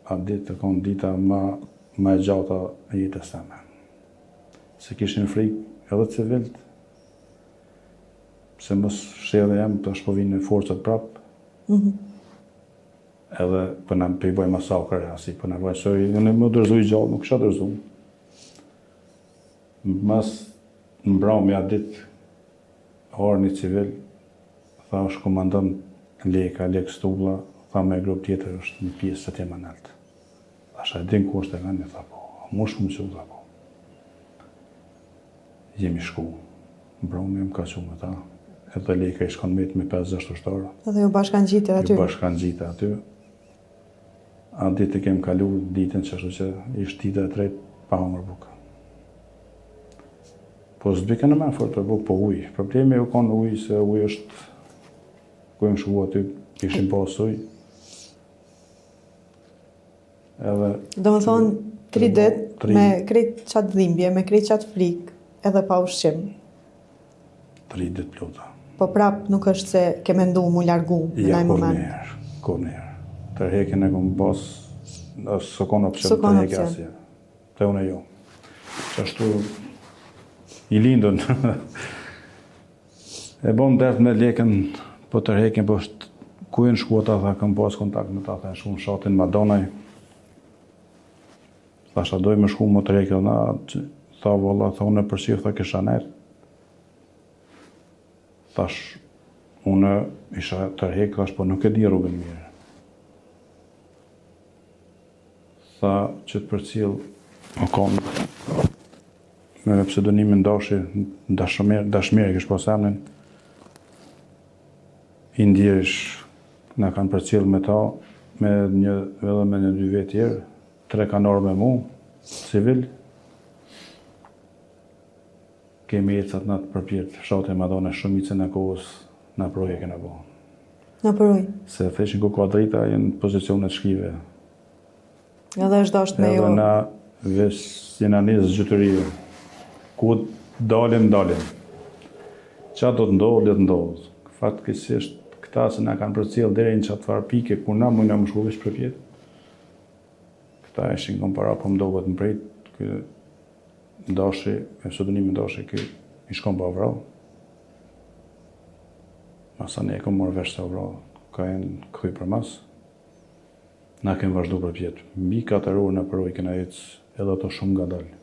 atë ditë të konë dita ma e gjata e jetës teme. Se kishin frikë edhe civilt, se mos shedhe jam, tash po vinë forcat prapë, edhe për në pëjboj masakre, asi për në vajsoj, në më dërzuj gjallë, nuk isha dërzu. Mas në mbrami atë ditë, orë një civil, tha është komandant Lek Stulla, tha me grup tjetër është një pjesë se tema nëllët. Asha e din ku është e vend, tha po, mu shumë që tha po. Jemi shku, mbrami më ka që me ta, edhe Leka i shkon me 5-6 ushtarë. Edhe ju bashkan gjitë aty? Ju bashkan gjitë aty. A ditë kem kalu ditën që ashtu që ishtë dita e tretë pa hangër bukë. Po s'bike në men fort për bukë, po ujë. Problemi u konë ujë, se ujë është, ku e më shku aty, ishim pas ujë. Edhe... Do më thonë, 3 ditë me krejt qatë dhimbje, me krejt qatë frikë, edhe pa ushqim. 3 ditë plota. Po prap nuk është se ke mendu mu largu në naj moment. Ja, kur njerë. Tërhekin e kom bas, së konë opcion tërhekja asje. Të une jo. Që ashtu i lindën. E bom dert me Lekën, po tërhekin, po është ku e në shku ata, tha, kam pas kontakt me ta, tha, shku në shatin Madonaj. Tha, shta doj me shku më tërhekin, tha, valla, tha, unë e përsirë, tha, kisha nerë. Thash, unë isha tërhek, thash, po nuk e di rrugën mirë. Tha që të përcjell më konë me pseudonimin Dashi, Dashmiri kish pas emrin. Indirish na kanë përcjell me ta, edhe me një 2 vetë tjerë, 3 kanë orë me mu, civil. Kemi ecat në të përpjetë fshatë e Madone, shumicën e kohës në proje kena bo. Në përoj? Se theshin ku ka drita, jenë pozicionet shkive. Edhe është dasht me jo? Edhe na vesh jena njësë gjytërije. Ku dalim. Qa do të ndodhë, Fatkesisht, këta se na kanë përcjell deri në qatë farë pike, kur na mujna më shku vesh përpjetë. Këta eshin kom para, po më dohet më prejt, Dashi, e pseudonimin Dashi, i shkon pa vrau. Masa ne e kom marrë vesh se vrau, ka e në këthuj për mas. Na kemë vazhdu për pjetë. Mbi 4 orë në përoj kena ecë edhe ato shumë nga dalë.